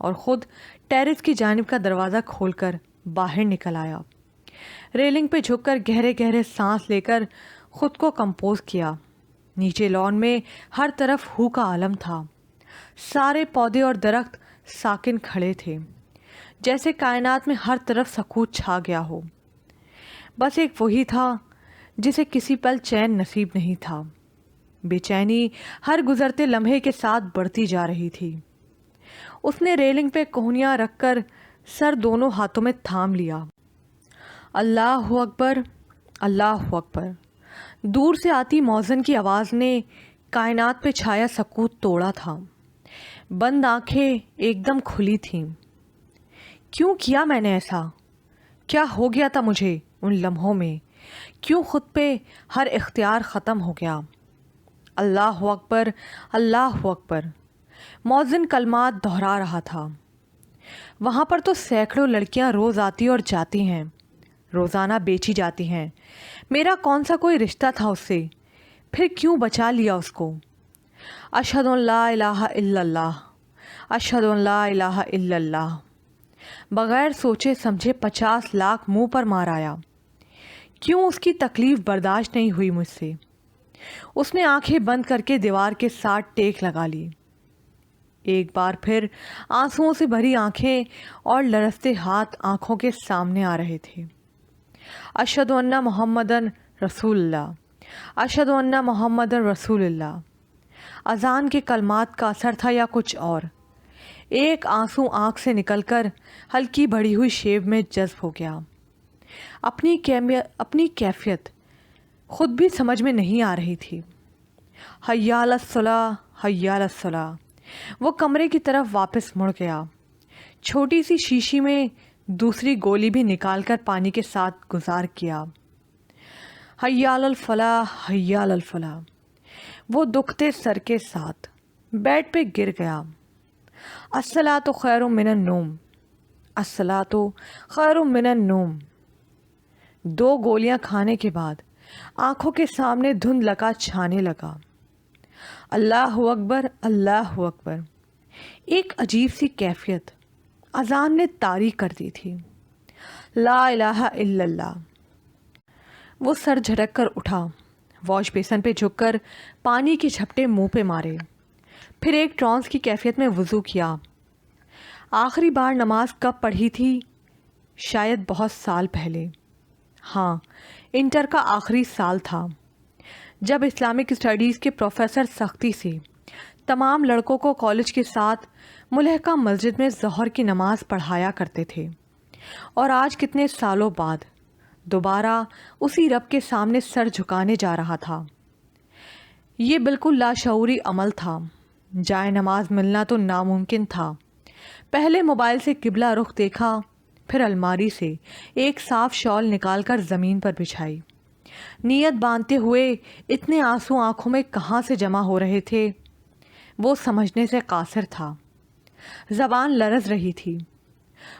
اور خود ٹیرس کی جانب کا دروازہ کھول کر باہر نکل آیا۔ ریلنگ پہ جھک کر گہرے گہرے سانس لے کر خود کو کمپوز کیا۔ نیچے لان میں ہر طرف ہو کا عالم تھا۔ سارے پودے اور درخت ساکن کھڑے تھے، جیسے کائنات میں ہر طرف سکوت چھا گیا ہو۔ بس ایک وہی تھا جسے کسی پل چین نصیب نہیں تھا۔ بے چینی ہر گزرتے لمحے کے ساتھ بڑھتی جا رہی تھی۔ اس نے ریلنگ پہ کوہنیاں رکھ کر سر دونوں ہاتھوں میں تھام لیا۔ اللہ اکبر، اللہ اکبر۔ دور سے آتی موزن کی آواز نے کائنات پہ چھایا سکوت توڑا تھا۔ بند آنکھیں ایک دم کھلی تھیں۔ کیوں کیا میں نے ایسا؟ کیا ہو گیا تھا مجھے ان لمحوں میں؟ کیوں خود پہ ہر اختیار ختم ہو گیا؟ اللہ اکبر، اللہ اکبر۔ مؤذن کلمات دہرا رہا تھا۔ وہاں پر تو سینکڑوں لڑکیاں روز آتی اور جاتی ہیں، روزانہ بیچی جاتی ہیں۔ میرا کون سا کوئی رشتہ تھا اس سے؟ پھر کیوں بچا لیا اس کو؟ اشہد ان لا الہ الا اللہ، اشہد ان لا الہ الا اللہ۔ بغیر سوچے سمجھے 50 لاکھ منہ پر مار آیا۔ کیوں اس کی تکلیف برداشت نہیں ہوئی مجھ سے؟ اس نے آنکھیں بند کر کے دیوار کے ساتھ ٹیک لگا لی۔ ایک بار پھر آنسوؤں سے بھری آنکھیں اور لرزتے ہاتھ آنکھوں کے سامنے آ رہے تھے۔ اشہد ان محمدن رسول اللہ، اشہد ان محمدن رسول اللہ۔ اذان کے کلمات کا اثر تھا یا کچھ اور؟ ایک آنسو آنکھ سے نکل کر ہلکی بڑھی ہوئی شیب میں جذب ہو گیا۔ اپنی کیفیت خود بھی سمجھ میں نہیں آ رہی تھی۔ حی علی الصلاۃ، حی علی الصلاۃ۔ وہ کمرے کی طرف واپس مڑ گیا۔ چھوٹی سی شیشی میں دوسری گولی بھی نکال کر پانی کے ساتھ گزار کیا۔ حی علی الفلاح، حی علی الفلاح۔ وہ دکھتے سر کے ساتھ بیڈ پہ گر گیا۔ الصلاۃ خیر من النوم، الصلاۃ خیر من النوم۔ 2 گولیاں کھانے کے بعد آنکھوں کے سامنے دھندلکا چھانے لگا۔ اللہ اکبر، اللہ اکبر۔ ایک عجیب سی کیفیت اذان نے طاری کر دی تھی۔ لا الہ الا اللہ۔ وہ سر جھٹک کر اٹھا، واش بیسن پہ جھک کر پانی کے جھپٹے منہ پہ مارے، پھر ایک ٹرانس کی کیفیت میں وضو کیا۔ آخری بار نماز کب پڑھی تھی؟ شاید بہت سال پہلے۔ ہاں، انٹر کا آخری سال تھا، جب اسلامک اسٹڈیز کے پروفیسر سختی سے تمام لڑکوں کو کالج کے ساتھ ملحقہ مسجد میں ظہر کی نماز پڑھایا کرتے تھے، اور آج کتنے سالوں بعد دوبارہ اسی رب کے سامنے سر جھکانے جا رہا تھا۔ یہ بالکل لاشعوری عمل تھا۔ جائے نماز ملنا تو ناممکن تھا۔ پہلے موبائل سے قبلہ رخ دیکھا، پھر الماری سے ایک صاف شال نکال کر زمین پر بچھائی۔ نیت باندھتے ہوئے اتنے آنسو آنکھوں میں کہاں سے جمع ہو رہے تھے، وہ سمجھنے سے قاصر تھا۔ زبان لرز رہی تھی۔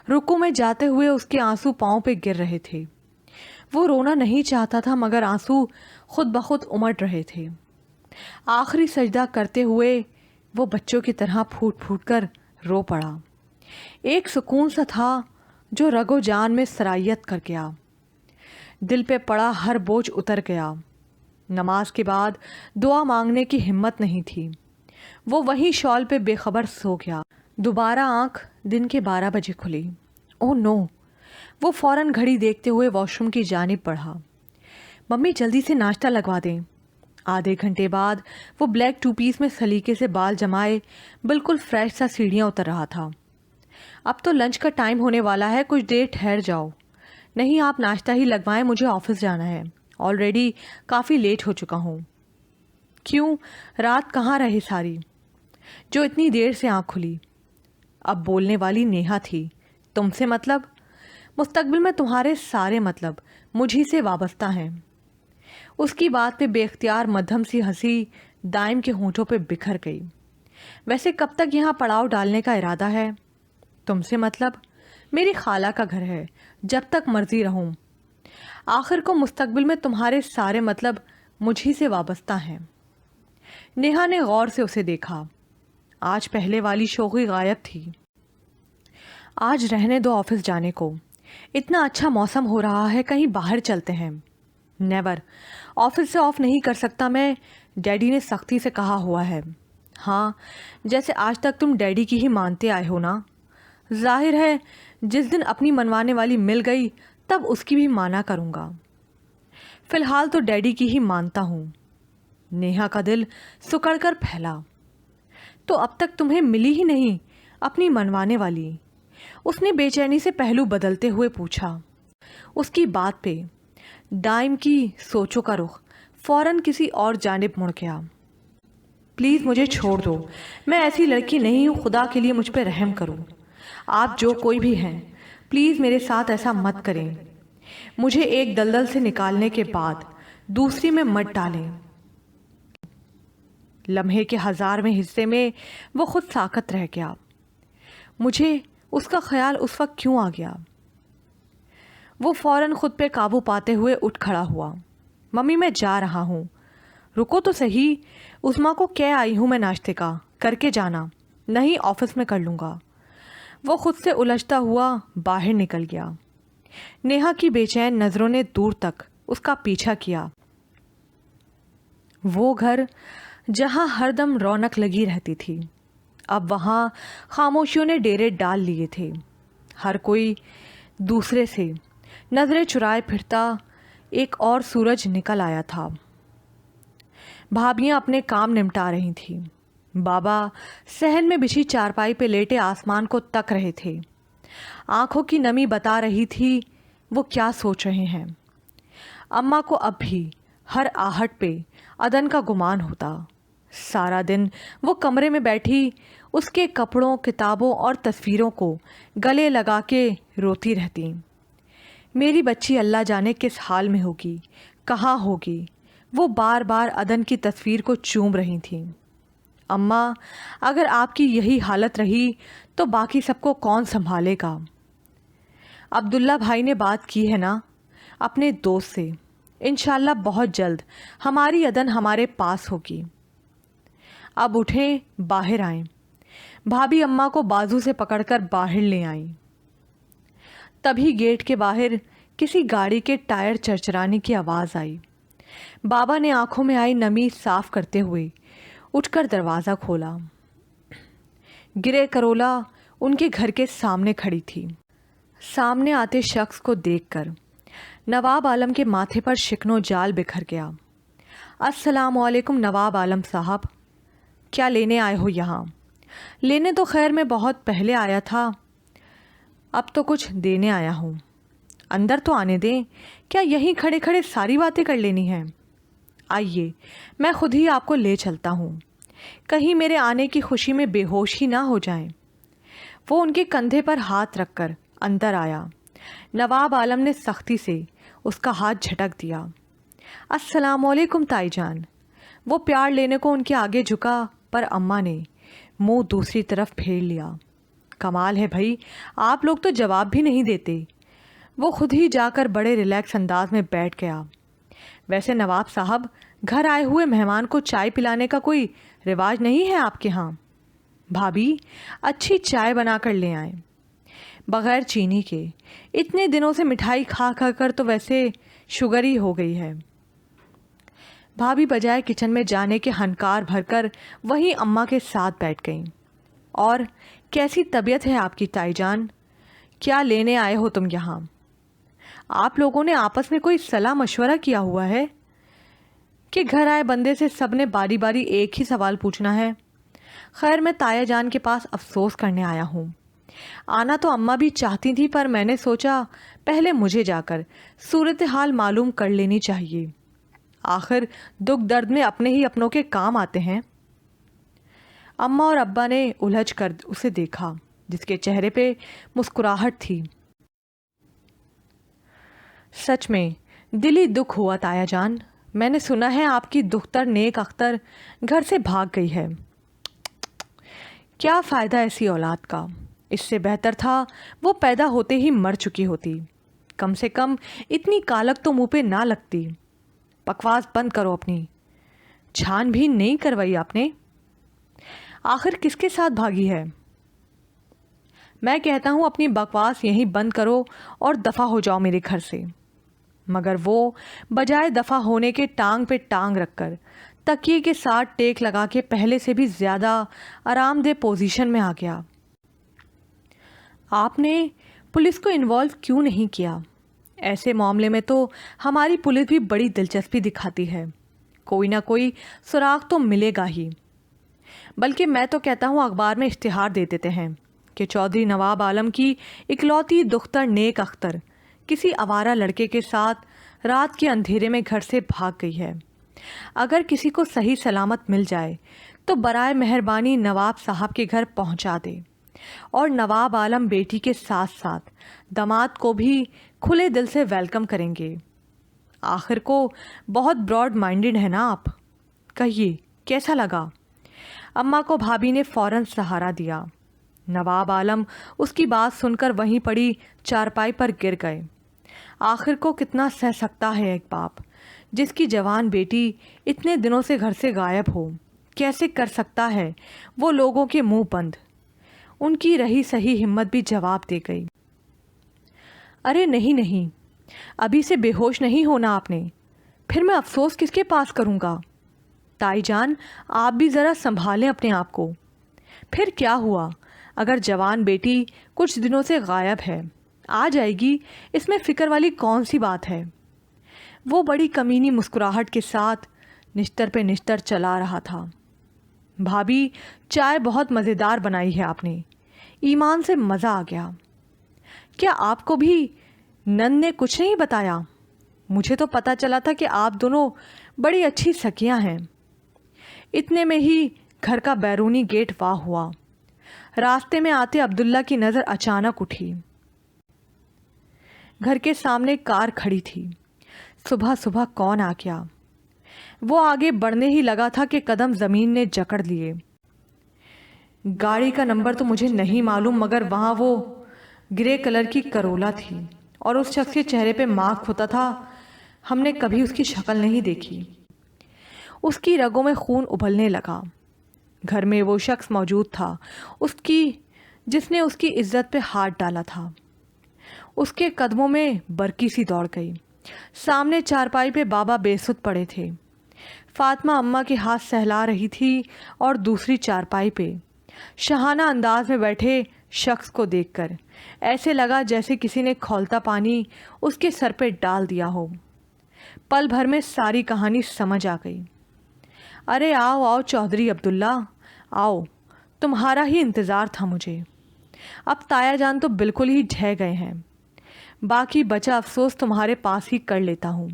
رکوع میں جاتے ہوئے اس کے آنسو پاؤں پہ گر رہے تھے۔ وہ رونا نہیں چاہتا تھا، مگر آنسو خود بخود امٹ رہے تھے۔ آخری سجدہ کرتے ہوئے وہ بچوں کی طرح پھوٹ پھوٹ کر رو پڑا۔ ایک سکون سا تھا جو رگ و جان میں سرایت کر گیا۔ دل پہ پڑا ہر بوجھ اتر گیا۔ نماز کے بعد دعا مانگنے کی ہمت نہیں تھی۔ وہ وہیں شال پہ بے خبر سو گیا۔ دوبارہ آنکھ دن کے 12 بجے کھلی۔ اوہ نو! وہ فوراً گھڑی دیکھتے ہوئے واش روم کی جانب بڑھا۔ ممی جلدی سے ناشتہ لگوا دیں۔ آدھے گھنٹے بعد وہ بلیک 2 پیس میں سلیقے سے بال جمائے بالکل فریش سا سیڑھیاں اتر رہا تھا۔ اب تو لنچ کا ٹائم ہونے والا ہے، کچھ دیر ٹھہر جاؤ۔ نہیں، آپ ناشتہ ہی لگوائیں، مجھے آفس جانا ہے، آلریڈی کافی لیٹ ہو چکا ہوں۔ کیوں؟ رات کہاں رہے ساری جو اتنی دیر سے آنکھ کھلی؟ اب بولنے والی نیہا تھی۔ تم سے مطلب؟ مستقبل میں تمہارے سارے مطلب مجھی سے وابستہ ہیں۔ اس کی بات پہ بے اختیار مدھم سی ہنسی دائم کے ہونٹوں پہ بکھر گئی۔ ویسے کب تک یہاں پڑاؤ ڈالنے کا ارادہ ہے؟ تم سے مطلب میری خالہ کا گھر ہے، جب تک مرضی رہوں۔ آخر کو مستقبل میں تمہارے سارے مطلب مجھی سے وابستہ ہیں۔ نیہا نے غور سے اسے دیکھا۔ آج پہلے والی شوخی غائب تھی۔ آج رہنے دو آفس جانے کو، اتنا اچھا موسم ہو رہا ہے، کہیں باہر چلتے ہیں۔ نیور، آفس سے آف نہیں کر سکتا میں، ڈیڈی نے سختی سے کہا ہوا ہے۔ ہاں، جیسے آج تک تم ڈیڈی کی ہی مانتے آئے ہو نا۔ ظاہر ہے جس دن اپنی منوانے والی مل گئی تب اس کی بھی مانا کروں گا، فی الحال تو ڈیڈی کی ہی مانتا ہوں۔ نیہا کا دل سکڑ کر پھیلا۔ تو اب تک تمہیں ملی ہی نہیں اپنی منوانے والی؟ اس نے بے چینی سے پہلو بدلتے ہوئے پوچھا۔ اس کی بات پہ ڈائم کی سوچوں کا رخ فوراً کسی اور جانب مڑ گیا۔ پلیز مجھے چھوڑ دو، میں ایسی لڑکی نہیں ہوں، خدا کے لیے مجھ پہ رحم کرو۔ آپ جو کوئی بھی ہیں پلیز میرے ساتھ ایسا مت کریں، مجھے ایک دلدل سے نکالنے کے بعد دوسری میں مت ڈالیں۔ لمحے کے ہزارویں حصے میں وہ خود ساکت رہ گیا۔ مجھے اس کا خیال اس وقت کیوں آ گیا؟ وہ فوراً خود پہ قابو پاتے ہوئے اٹھ کھڑا ہوا۔ ممی میں جا رہا ہوں، رکو تو صحیح، عظمیٰ کو کہہ آئی ہوں میں ناشتے کا، کر کے جانا، نہیں آفس میں کر لوں گا۔ وہ خود سے الجھتا ہوا باہر نکل گیا۔ نیہا کی بے چین نظروں نے دور تک اس کا پیچھا کیا۔ وہ گھر جہاں ہر دم رونق لگی رہتی تھی، اب وہاں خاموشیوں نے ڈیرے ڈال لیے تھے۔ ہر کوئی دوسرے سے نظریں چرائے پھرتا، ایک اور سورج نکل آیا تھا۔ بھابیاں اپنے کام نمٹا رہی تھیں، بابا صحن میں بچھی چارپائی پہ لیٹے آسمان کو تک رہے تھے۔ آنکھوں کی نمی بتا رہی تھی وہ کیا سوچ رہے ہیں۔ اماں کو اب بھی ہر آہٹ پہ عدن کا گمان ہوتا۔ سارا دن وہ کمرے میں بیٹھی اس کے کپڑوں، کتابوں اور تصویروں کو گلے لگا کے روتی رہتی۔ میری بچی اللہ جانے کس حال میں ہوگی، کہاں ہوگی؟ وہ بار بار عدن کی تصویر کو چوم رہی تھیں۔ اماں، اگر آپ کی یہی حالت رہی تو باقی سب کو کون سنبھالے گا؟ عبداللہ بھائی نے بات کی ہے نا اپنے دوست سے، انشاءاللہ بہت جلد ہماری عدن ہمارے پاس ہوگی۔ اب اٹھیں، باہر آئیں۔ بھابھی اماں کو بازو سے پکڑ کر باہر لے آئیں۔ تبھی گیٹ کے باہر کسی گاڑی کے ٹائر چرچرانے کی آواز آئی۔ بابا نے آنکھوں میں آئی نمی صاف کرتے ہوئے اٹھ کر دروازہ کھولا۔ گرے کرولا ان کے گھر کے سامنے کھڑی تھی۔ سامنے آتے شخص کو دیکھ کر نواب عالم کے ماتھے پر شکن و جال بکھر گیا۔ السلام علیکم نواب عالم صاحب، کیا لینے آئے ہو یہاں؟ لینے تو خیر میں بہت پہلے آیا تھا، اب تو کچھ دینے آیا ہوں۔ اندر تو آنے دیں، کیا یہیں کھڑے کھڑے ساری باتیں کر لینی ہیں؟ آئیے، میں خود ہی آپ کو لے چلتا ہوں، کہیں میرے آنے کی خوشی میں بے ہوش ہی نہ ہو جائیں۔ وہ ان کے کندھے پر ہاتھ رکھ کر اندر آیا۔ نواب عالم نے سختی سے اس کا ہاتھ جھٹک دیا۔ السلام علیکم تائی جان۔ وہ پیار لینے کو ان کے آگے جھکا، پر اماں نے منہ دوسری طرف پھیر لیا۔ کمال ہے بھائی، آپ لوگ تو جواب بھی نہیں دیتے۔ وہ خود ہی جا کر بڑے ریلیکس انداز میں بیٹھ گیا۔ ویسے نواب صاحب، گھر آئے ہوئے مہمان کو چائے پلانے کا کوئی رواج نہیں ہے آپ کے ہاں؟ بھابھی، اچھی چائے بنا کر لے آئیں، بغیر چینی کے، اتنے دنوں سے مٹھائی کھا کھا کر تو ویسے شوگر ہی ہو گئی ہے۔ بھابھی بجائے کچن میں جانے کے ہنکار بھر کر وہیں اماں کے ساتھ بیٹھ گئیں۔ اور کیسی طبیعت ہے آپ کی تائی جان؟ کیا لینے آئے ہو تم یہاں؟ آپ لوگوں نے آپس میں کوئی صلاح مشورہ کیا ہوا ہے کہ گھر آئے بندے سے سب نے باری باری ایک ہی سوال پوچھنا ہے؟ خیر، میں تایا جان کے پاس افسوس کرنے آیا ہوں۔ آنا تو اماں بھی چاہتی تھی، پر میں نے سوچا پہلے مجھے جا کر صورتحال معلوم کر لینی چاہیے، آخر دکھ درد میں اپنے ہی اپنوں کے کام آتے ہیں۔ اماں اور ابا نے الجھ کر اسے دیکھا، جس کے چہرے پہ مسکراہٹ تھی۔ سچ میں دلی دکھ ہوا تایا جان، میں نے سنا ہے آپ کی دختر نیک اختر گھر سے بھاگ گئی ہے۔ کیا فائدہ ایسی اولاد کا؟ اس سے بہتر تھا وہ پیدا ہوتے ہی مر چکی ہوتی، کم سے کم اتنی کالک تو منہ پہ نہ لگتی۔ بکواس بند کرو اپنی، چھان بھی نہیں کروائی آپ نے؟ آخر کس کے ساتھ بھاگی ہے؟ میں کہتا ہوں اپنی بکواس یہیں بند کرو اور دفع ہو جاؤ میرے گھر سے۔ مگر وہ بجائے دفع ہونے کے ٹانگ پہ ٹانگ رکھ کر تکیے کے ساتھ ٹیک لگا کے پہلے سے بھی زیادہ آرام دہ پوزیشن میں آ گیا۔ آپ نے پولیس کو انوالو کیوں نہیں کیا؟ ایسے معاملے میں تو ہماری پولیس بھی بڑی دلچسپی دکھاتی ہے، کوئی نہ کوئی سراغ تو ملے گا ہی۔ بلکہ میں تو کہتا ہوں اخبار میں اشتہار دے دیتے ہیں کہ چودھری نواب عالم کی اکلوتی دختر نیک اختر کسی آوارہ لڑکے کے ساتھ رات کے اندھیرے میں گھر سے بھاگ گئی ہے۔ اگر کسی کو صحیح سلامت مل جائے تو برائے مہربانی نواب صاحب کے گھر پہنچا دے، اور نواب عالم بیٹی کے ساتھ ساتھ داماد کو بھی کھلے دل سے ویلکم کریں گے۔ آخر کو بہت براڈ مائنڈڈ ہے نا آپ، کہیے کیسا لگا؟ اماں کو بھابھی نے فوراً سہارا دیا۔ نواب عالم اس کی بات سن کر وہیں پڑی چارپائی پر گر گئے۔ آخر کو کتنا سہ سکتا ہے ایک باپ جس کی جوان بیٹی اتنے دنوں سے گھر سے غائب ہو؟ کیسے کر سکتا ہے وہ لوگوں کے منہ بند؟ ان کی رہی سہی ہمت بھی جواب دے گئی، ارے نہیں، ابھی سے بے ہوش نہیں ہونا آپ نے، پھر میں افسوس کس کے پاس کروں گا؟ تائی جان آپ بھی ذرا سنبھالیں اپنے آپ کو۔ پھر کیا ہوا اگر جوان بیٹی کچھ دنوں سے غائب ہے، آ جائے گی، اس میں فکر والی کون سی بات ہے؟ وہ بڑی کمینی مسکراہٹ کے ساتھ نشتر پہ نشتر چلا رہا تھا۔ بھابھی چائے بہت مزیدار بنائی ہے آپ نے، ایمان سے مزہ آ گیا۔ کیا آپ کو بھی نند نے کچھ نہیں بتایا؟ مجھے تو پتہ چلا تھا کہ آپ دونوں بڑی اچھی سکیاں ہیں۔ اتنے میں ہی گھر کا بیرونی گیٹ واہ ہوا۔ راستے میں آتے عبداللہ کی نظر اچانک اٹھی۔ گھر کے سامنے کار کھڑی تھی۔ صبح صبح کون آ گیا؟ وہ آگے بڑھنے ہی لگا تھا کہ قدم زمین نے جکڑ لیے۔ گاڑی کا نمبر تو مجھے نہیں معلوم، مگر وہاں وہ گرے کلر کی کرولا تھی اور اس شخص کے چہرے پہ ماسک ہوتا تھا۔ ہم نے کبھی اس کی شکل نہیں دیکھی۔ اس کی رگوں میں خون ابلنے لگا۔ گھر میں وہ شخص موجود تھا جس نے اس کی عزت پہ ہاتھ ڈالا تھا۔ اس کے قدموں میں برقی سی دوڑ گئی۔ سامنے چارپائی پہ بابا بے سدھ پڑے تھے۔ فاطمہ اماں کے ہاتھ سہلا رہی تھی اور دوسری چارپائی پہ شاہانہ انداز میں بیٹھے شخص کو دیکھ کر ایسے لگا جیسے کسی نے کھولتا پانی اس کے سر پہ ڈال دیا ہو۔ پل بھر میں ساری کہانی سمجھ آ گئی۔ ارے آؤ چودھری عبداللہ، آؤ، تمہارا ہی انتظار تھا مجھے۔ اب تایا جان تو بالکل ہی ڈھہ گئے ہیں، باقی بچا افسوس تمہارے پاس ہی کر لیتا ہوں۔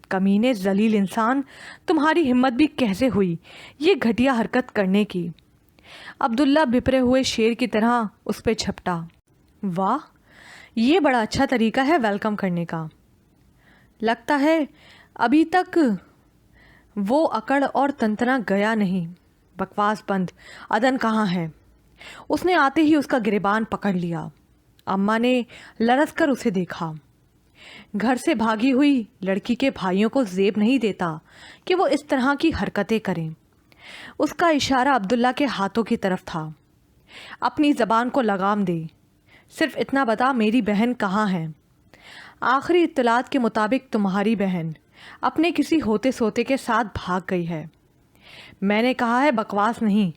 کمینے ذلیل انسان، تمہاری ہمت بھی کیسے ہوئی یہ گھٹیا حرکت کرنے کی؟ عبداللہ بھپرے ہوئے شیر کی طرح اس پہ جھپٹا۔ واہ، یہ بڑا اچھا طریقہ ہے ویلکم کرنے کا۔ لگتا ہے ابھی تک وہ اکڑ اور تنتنا گیا نہیں۔ بکواس بند، عدن کہاں ہے؟ اس نے آتے ہی اس کا گریبان پکڑ لیا۔ اماں نے لرز کر اسے دیکھا۔ گھر سے بھاگی ہوئی لڑکی کے بھائیوں کو زیب نہیں دیتا کہ وہ اس طرح کی حرکتیں کریں۔ اس کا اشارہ عبداللہ کے ہاتھوں کی طرف تھا۔ اپنی زبان کو لگام دے، صرف اتنا بتا میری بہن کہاں ہے؟ آخری اطلاعات کے مطابق تمہاری بہن اپنے کسی ہوتے سوتے کے ساتھ بھاگ گئی ہے۔ میں نے کہا ہے بکواس نہیں،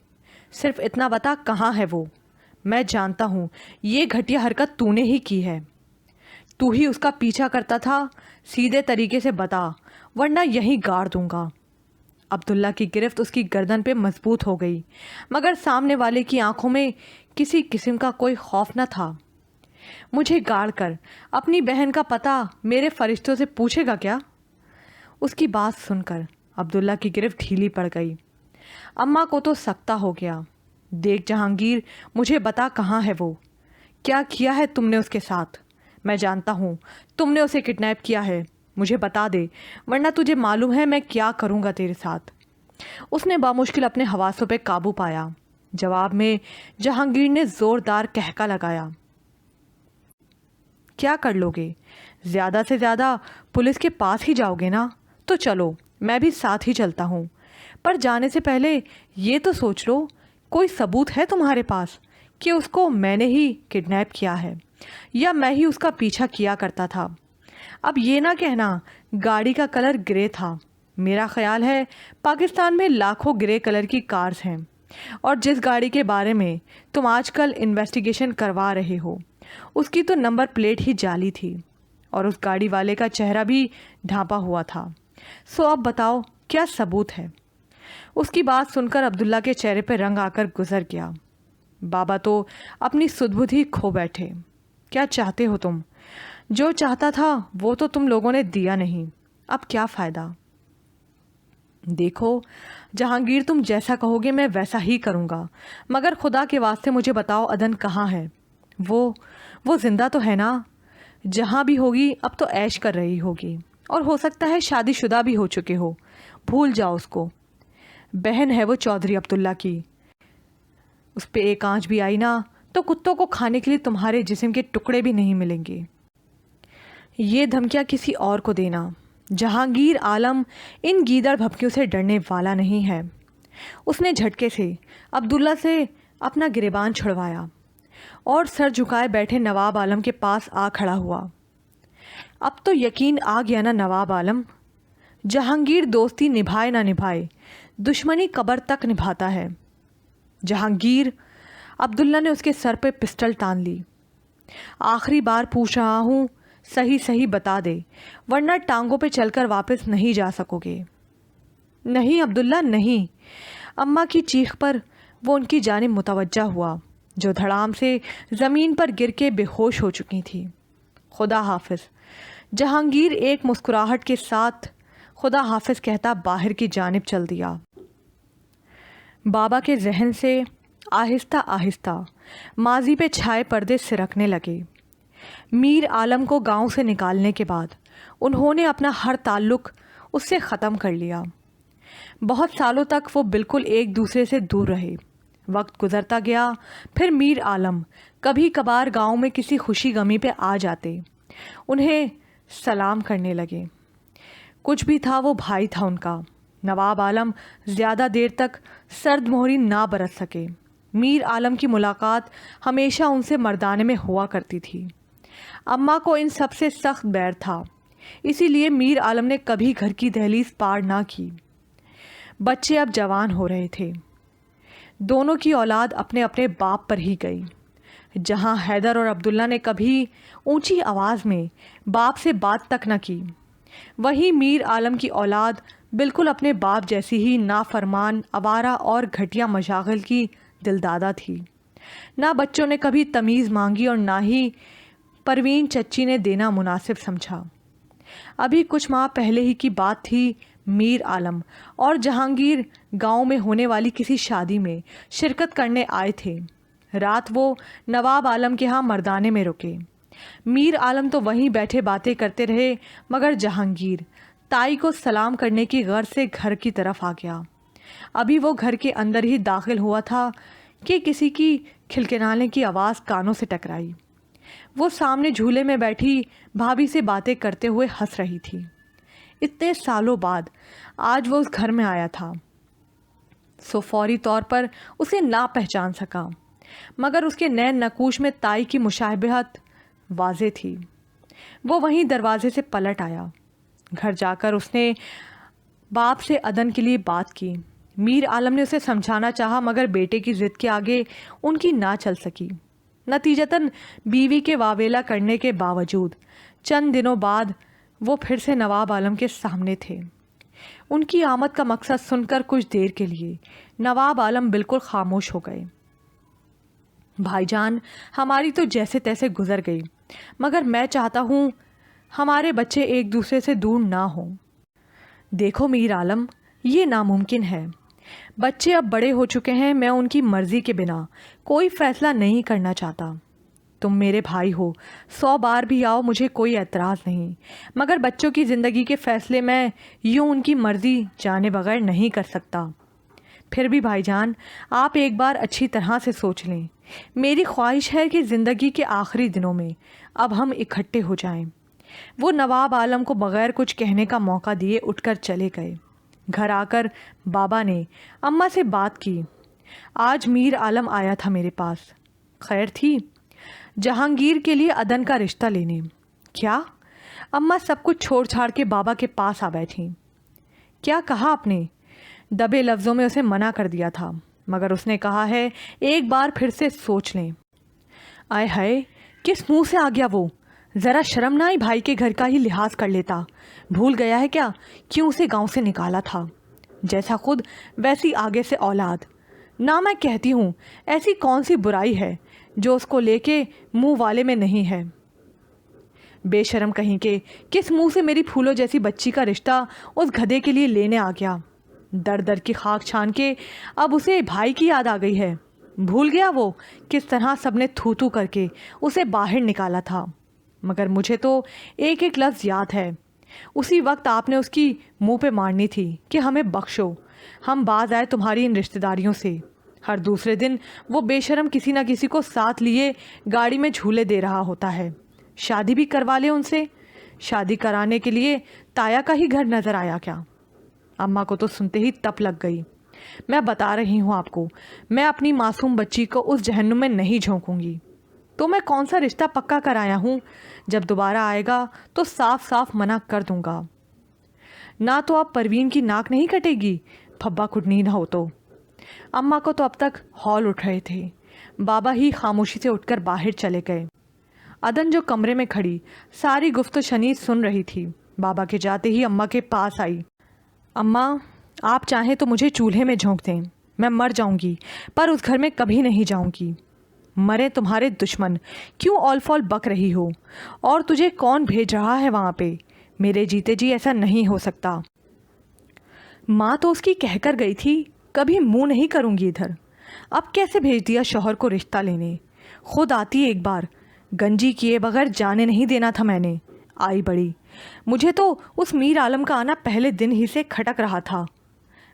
صرف اتنا بتا کہاں ہے وہ۔ میں جانتا ہوں یہ گھٹیا حرکت تو نے ہی کی ہے، تو ہی اس کا پیچھا کرتا تھا۔ سیدھے طریقے سے بتا ورنہ یہیں گاڑ دوں گا۔ عبداللہ کی گرفت اس کی گردن پہ مضبوط ہو گئی، مگر سامنے والے کی آنکھوں میں کسی قسم کا کوئی خوف نہ تھا۔ مجھے گاڑ کر اپنی بہن کا پتہ میرے فرشتوں سے پوچھے گا کیا؟ اس کی بات سن کر عبداللہ کی گرفت ڈھیلی پڑ گئی۔ اماں کو تو سکتہ ہو گیا۔ دیکھ جہانگیر، مجھے بتا کہاں ہے وہ؟ کیا کیا ہے تم نے اس کے ساتھ؟ میں جانتا ہوں تم نے اسے کڈنیپ کیا ہے، مجھے بتا دے ورنہ تجھے معلوم ہے میں کیا کروں گا تیرے ساتھ۔ اس نے بامشکل اپنے حواسوں پہ قابو پایا۔ جواب میں جہانگیر نے زوردار کہکا لگایا۔ کیا کر لو گے؟ زیادہ سے زیادہ پولیس کے پاس ہی جاؤ گے نا؟ تو چلو میں بھی ساتھ ہی چلتا ہوں، پر جانے سے پہلے یہ تو سوچ لو کوئی ثبوت ہے تمہارے پاس کہ اس کو میں نے ہی کڈنیپ کیا ہے یا میں ہی اس کا پیچھا کیا کرتا تھا۔ اب یہ نہ کہنا گاڑی کا کلر گرے تھا۔ میرا خیال ہے پاکستان میں لاکھوں گرے کلر کی کارز ہیں، اور جس گاڑی کے بارے میں تم آج کل انویسٹیگیشن کروا رہے ہو اس کی تو نمبر پلیٹ ہی جعلی تھی، اور اس گاڑی والے کا چہرہ بھی ڈھانپا ہوا تھا۔ سو اب بتاؤ کیا ثبوت ہے؟ اس کی بات سن کر عبداللہ کے چہرے پہ رنگ آ کر گزر گیا۔ بابا تو اپنی سدھ بدھ ہی کھو بیٹھے۔ کیا چاہتے ہو تم؟ جو چاہتا تھا وہ تو تم لوگوں نے دیا نہیں، اب کیا فائدہ؟ دیکھو جہانگیر، تم جیسا کہو گے میں ویسا ہی کروں گا، مگر خدا کے واسطے مجھے بتاؤ عدن کہاں ہے؟ وہ زندہ تو ہے نا؟ جہاں بھی ہوگی اب تو عیش کر رہی ہوگی، اور ہو سکتا ہے شادی شدہ بھی ہو چکے ہو، بھول جاؤ اس کو۔ بہن ہے وہ چودھری عبداللہ کی، اس پہ ایک آنچ بھی آئی نا تو کتوں کو کھانے کے لیے تمہارے جسم کے ٹکڑے بھی نہیں ملیں گے۔ یہ دھمکیاں کسی اور کو دینا۔ جہانگیر عالم ان گیدڑ بھپکیوں سے ڈرنے والا نہیں ہے۔ اس نے جھٹکے سے عبداللہ سے اپنا گریبان چھڑوایا اور سر جھکائے بیٹھے نواب عالم کے پاس آ کھڑا ہوا۔ اب تو یقین آ گیا نا نواب عالم، جہانگیر دوستی نبھائے نہ نبھائے دشمنی قبر تک نبھاتا ہے۔ جہانگیر، عبداللہ نے اس کے سر پہ پسٹل تان لی۔ آخری بار پوچھ رہا ہوں، صحیح صحیح بتا دے، ورنہ ٹانگوں پہ چل کر واپس نہیں جا سکو گے۔ نہیں عبداللہ نہیں۔ اماں کی چیخ پر وہ ان کی جانب متوجہ ہوا جو دھڑام سے زمین پر گر کے بے ہوش ہو چکی تھی۔ خدا حافظ۔ جہانگیر ایک مسکراہٹ کے ساتھ خدا حافظ کہتا باہر کی جانب چل دیا۔ بابا کے ذہن سے آہستہ آہستہ ماضی پہ چھائے پردے سرکنے لگے۔ میر عالم کو گاؤں سے نکالنے کے بعد انہوں نے اپنا ہر تعلق اس سے ختم کر لیا۔ بہت سالوں تک وہ بالکل ایک دوسرے سے دور رہے۔ وقت گزرتا گیا، پھر میر عالم کبھی کبھار گاؤں میں کسی خوشی غمی پہ آ جاتے، انہیں سلام کرنے لگے۔ کچھ بھی تھا وہ بھائی تھا ان کا۔ نواب عالم زیادہ دیر تک سرد مہری نہ برت سکے۔ میر عالم کی ملاقات ہمیشہ ان سے مردانے میں ہوا کرتی تھی۔ اماں کو ان سب سے سخت بیر تھا، اسی لیے میر عالم نے کبھی گھر کی دہلیز پار نہ کی۔ بچے اب جوان ہو رہے تھے۔ دونوں کی اولاد اپنے اپنے باپ پر ہی گئی۔ جہاں حیدر اور عبداللہ نے کبھی اونچی آواز میں باپ سے بات تک نہ کی، وہیں میر عالم کی اولاد بالکل اپنے باپ جیسی ہی نافرمان، آوارہ اور گھٹیا مشاغل کی دلدادہ تھی۔ نہ بچوں نے کبھی تمیز مانگی اور نہ ہی پروین چچی نے دینا مناسب سمجھا۔ ابھی کچھ ماہ پہلے ہی کی بات تھی، میر عالم اور جہانگیر گاؤں میں ہونے والی کسی شادی میں شرکت کرنے آئے تھے۔ رات وہ نواب عالم کے ہاں مردانے میں رکے۔ میر عالم تو وہیں بیٹھے باتیں کرتے رہے، مگر جہانگیر تائی کو سلام کرنے کی غرض سے گھر کی طرف آ گیا۔ ابھی وہ گھر کے اندر ہی داخل ہوا تھا کہ کسی کی کھلکھلانے کی آواز کانوں سے ٹکرائی۔ وہ سامنے جھولے میں بیٹھی بھابھی سے باتیں کرتے ہوئے ہنس رہی تھی۔ اتنے سالوں بعد آج وہ اس گھر میں آیا تھا، سو فوری طور پر اسے نہ پہچان سکا، مگر اس کے نین نقوش میں تائی کی مشابہت واضح تھی۔ وہ وہیں دروازے سے پلٹ آیا۔ گھر جا کر اس نے باپ سے عدن کے لیے بات کی۔ میر عالم نے اسے سمجھانا چاہا، مگر بیٹے کی ضد کے آگے ان کی نہ چل سکی۔ نتیجتاً بیوی کے واویلا کرنے کے باوجود چند دنوں بعد وہ پھر سے نواب عالم کے سامنے تھے۔ ان کی آمد کا مقصد سن کر کچھ دیر کے لیے نواب عالم بالکل خاموش ہو گئے۔ بھائی جان، ہماری تو جیسے تیسے گزر گئی، مگر میں چاہتا ہوں ہمارے بچے ایک دوسرے سے دور نہ ہوں۔ دیکھو میر عالم، یہ ناممکن ہے۔ بچے اب بڑے ہو چکے ہیں، میں ان کی مرضی کے بنا کوئی فیصلہ نہیں کرنا چاہتا۔ تم میرے بھائی ہو، 100 بار بھی آؤ، مجھے کوئی اعتراض نہیں، مگر بچوں کی زندگی کے فیصلے میں یوں ان کی مرضی جانے بغیر نہیں کر سکتا۔ پھر بھی بھائی جان، آپ ایک بار اچھی طرح سے سوچ لیں۔ میری خواہش ہے کہ زندگی کے آخری دنوں میں اب ہم اکٹھے ہو جائیں۔ وہ نواب عالم کو بغیر کچھ کہنے کا موقع دیے اٹھ کر چلے گئے۔ گھر آ کر بابا نے اماں سے بات کی۔ آج میر عالم آیا تھا میرے پاس۔ خیر تھی جہانگیر کے لیے عدن کا رشتہ لینے۔ کیا؟ اماں سب کچھ چھوڑ چھاڑ کے بابا کے پاس آ بیٹھیں۔ کیا کہا آپ نے؟ دبے لفظوں میں اسے منع کر دیا تھا، مگر اس نے کہا ہے ایک بار پھر سے سوچ لیں۔ آئے ہائے، کس منہ سے آ گیا وہ؟ ذرا شرم نہ آئی؟ بھائی کے گھر کا ہی لحاظ کر لیتا۔ بھول گیا ہے کیا کیوں اسے گاؤں سے نکالا تھا؟ جیسا خود ویسی آگے سے اولاد۔ نہ میں کہتی ہوں ایسی کون سی برائی ہے جو اس کو لے کے منہ والے میں نہیں ہے۔ بے شرم کہیں کے، کس منہ سے میری پھولوں جیسی بچی کا رشتہ اس گدھے کے لیے لینے آ گیا؟ در در کی خاک چھان کے اب اسے بھائی کی یاد آ گئی ہے۔ بھول گیا وہ کس طرح سب نے تھو تھو کر کے اسے باہر نکالا تھا، مگر مجھے تو ایک ایک لفظ یاد ہے۔ اسی وقت آپ نے اس کی منہ پہ مارنی تھی کہ ہمیں بخشو، ہم باز آئے تمہاری ان رشتہ داریوں سے۔ ہر دوسرے دن وہ بے شرم کسی نہ کسی کو ساتھ لیے گاڑی میں جھولے دے رہا ہوتا ہے۔ شادی بھی کروا لے ان سے۔ شادی کرانے کے لیے تایا کا ہی گھر نظر آیا کیا؟ اماں کو تو سنتے ہی تپ لگ گئی۔ میں بتا رہی ہوں آپ کو، میں اپنی معصوم بچی کو اس جہنم میں نہیں جھونکوں گی۔ تو میں کون سا رشتہ پکا کرایا ہوں؟ جب دوبارہ آئے گا تو صاف صاف منع کر دوں گا۔ نہ تو اب پروین کی ناک نہیں کٹے گی، پھبا کھٹنی نہ ہو تو۔ اماں کو تو اب تک ہول اٹھ رہے تھے۔ بابا ہی خاموشی سے اٹھ کر باہر چلے گئے۔ عدن جو کمرے میں کھڑی ساری گفت و شنید سن رہی تھی، بابا کے جاتے ہی اماں کے پاس آئی۔ اماں، آپ چاہیں تو مجھے چولہے میں جھونک دیں، میں مر جاؤں گی پر اس گھر میں کبھی نہیں جاؤں گی۔ مرے تمہارے دشمن، کیوں اول فول بک رہی ہو؟ اور تجھے کون بھیج رہا ہے وہاں پہ؟ میرے جیتے جی ایسا نہیں ہو سکتا۔ ماں تو اس کی کہہ کر گئی تھی کبھی منہ نہیں کروں گی ادھر، اب کیسے بھیج دیا شوہر کو رشتہ لینے؟ خود آتی ایک بار، گنجی کیے بغیر جانے نہیں دینا تھا میں نے۔ آئی بڑی، مجھے تو اس میر عالم کا آنا پہلے دن ہی سے کھٹک رہا تھا،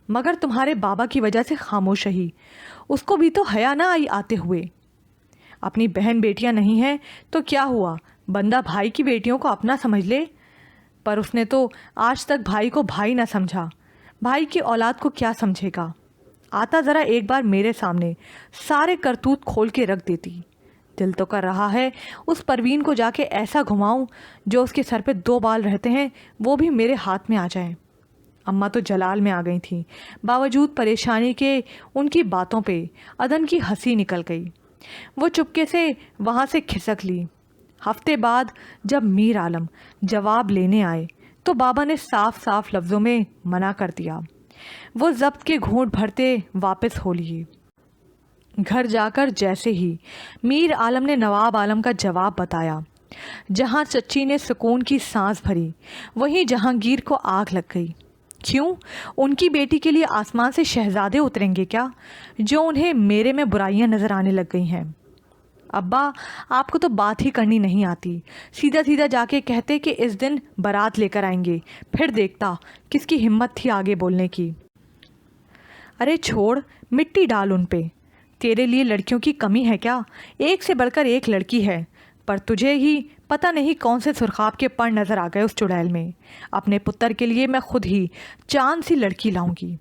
مگر تمہارے بابا کی وجہ سے خاموش رہی۔ اس کو بھی تو حیا نہ آئی آتے ہوئے۔ اپنی بہن بیٹیاں نہیں ہیں تو کیا ہوا، بندہ بھائی کی بیٹیوں کو اپنا سمجھ لے، پر اس نے تو آج تک بھائی کو بھائی نہ سمجھا۔ بھائی کی اولاد کو کیا سمجھے گا؟ آتا ذرا ایک بار میرے سامنے، سارے کرتوت کھول کے رکھ دیتی۔ دل تو کر رہا ہے اس پروین کو جا کے ایسا گھماؤں جو اس کے سر پہ 2 بال رہتے ہیں وہ بھی میرے ہاتھ میں آ جائیں۔ اماں تو جلال میں آ گئی تھیں، باوجود پریشانی کے ان کی باتوں پہ عدن کی ہنسی نکل گئی۔ وہ چپکے سے وہاں سے کھسک لی۔ ہفتے بعد جب میر عالم جواب لینے آئے تو بابا نے صاف صاف لفظوں میں منع کر دیا۔ وہ ضبط کے گھونٹ بھرتے واپس ہو لیے۔ گھر جا کر جیسے ہی میر عالم نے نواب عالم کا جواب بتایا، جہاں چچی نے سکون کی سانس بھری وہیں جہانگیر کو آگ لگ گئی۔ کیوں؟ ان کی بیٹی کے لیے آسمان سے شہزادے اتریں گے کیا جو انہیں میرے میں برائیاں نظر آنے لگ گئی ہیں؟ ابا، آپ کو تو بات ہی کرنی نہیں آتی، سیدھا سیدھا جا کے کہتے کہ اس دن بارات لے کر آئیں گے، پھر دیکھتا کس کی ہمت تھی آگے بولنے کی۔ ارے چھوڑ، مٹی ڈال ان پہ۔ تیرے لیے لڑکیوں کی کمی ہے کیا؟ ایک سے بڑھ کر ایک لڑکی ہے، پر تجھے ہی پتہ نہیں کون سے سرخاب کے پر نظر آ گئے اس چڑیل میں۔ اپنے پتر کے لیے میں خود ہی چاند سی لڑکی لاؤں گی۔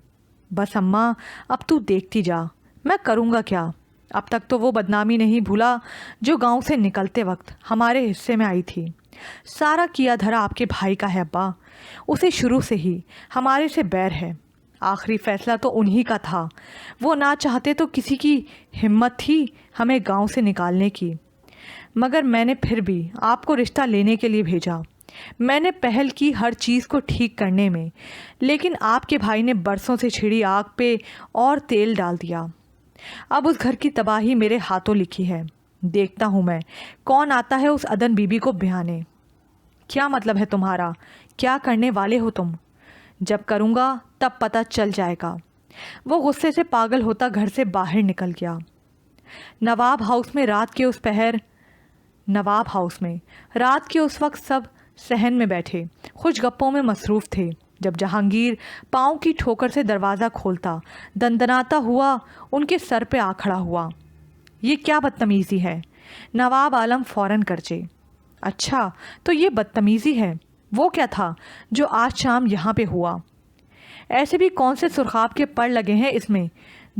بس اماں، اب تو دیکھتی جا، میں کروں گا کیا؟ اب تک تو وہ بدنامی نہیں بھولا جو گاؤں سے نکلتے وقت ہمارے حصے میں آئی تھی۔ سارا کیا دھرا آپ کے بھائی کا ہے ابا، اسے شروع سے ہی ہمارے سے بیر ہے۔ آخری فیصلہ تو انہی کا تھا، وہ نہ چاہتے تو کسی کی ہمت تھی ہمیں گاؤں سے نکالنے کی، مگر میں نے پھر بھی آپ کو رشتہ لینے کے لیے بھیجا۔ میں نے پہل کی ہر چیز کو ٹھیک کرنے میں، لیکن آپ کے بھائی نے برسوں سے چھڑی آگ پہ اور تیل ڈال دیا۔ اب اس گھر کی تباہی میرے ہاتھوں لکھی ہے۔ دیکھتا ہوں میں کون آتا ہے اس عدن بی بی کو بہانے۔ کیا مطلب ہے تمہارا؟ کیا کرنے والے ہو تم؟ جب کروں گا تب پتہ چل جائے گا۔ وہ غصے سے پاگل ہوتا گھر سے باہر نکل گیا۔ نواب ہاؤس میں رات کے اس وقت سب صحن میں بیٹھے خوش گپوں میں مصروف تھے جب جہانگیر پاؤں کی ٹھوکر سے دروازہ کھولتا دندناتا ہوا ان کے سر پہ آ کھڑا ہوا۔ یہ کیا بدتمیزی ہے؟ نواب عالم فوراً گرجے۔ اچھا تو یہ بدتمیزی ہے؟ وہ کیا تھا جو آج شام یہاں پہ ہوا؟ ایسے بھی کون سے سرخاب کے پر لگے ہیں اس میں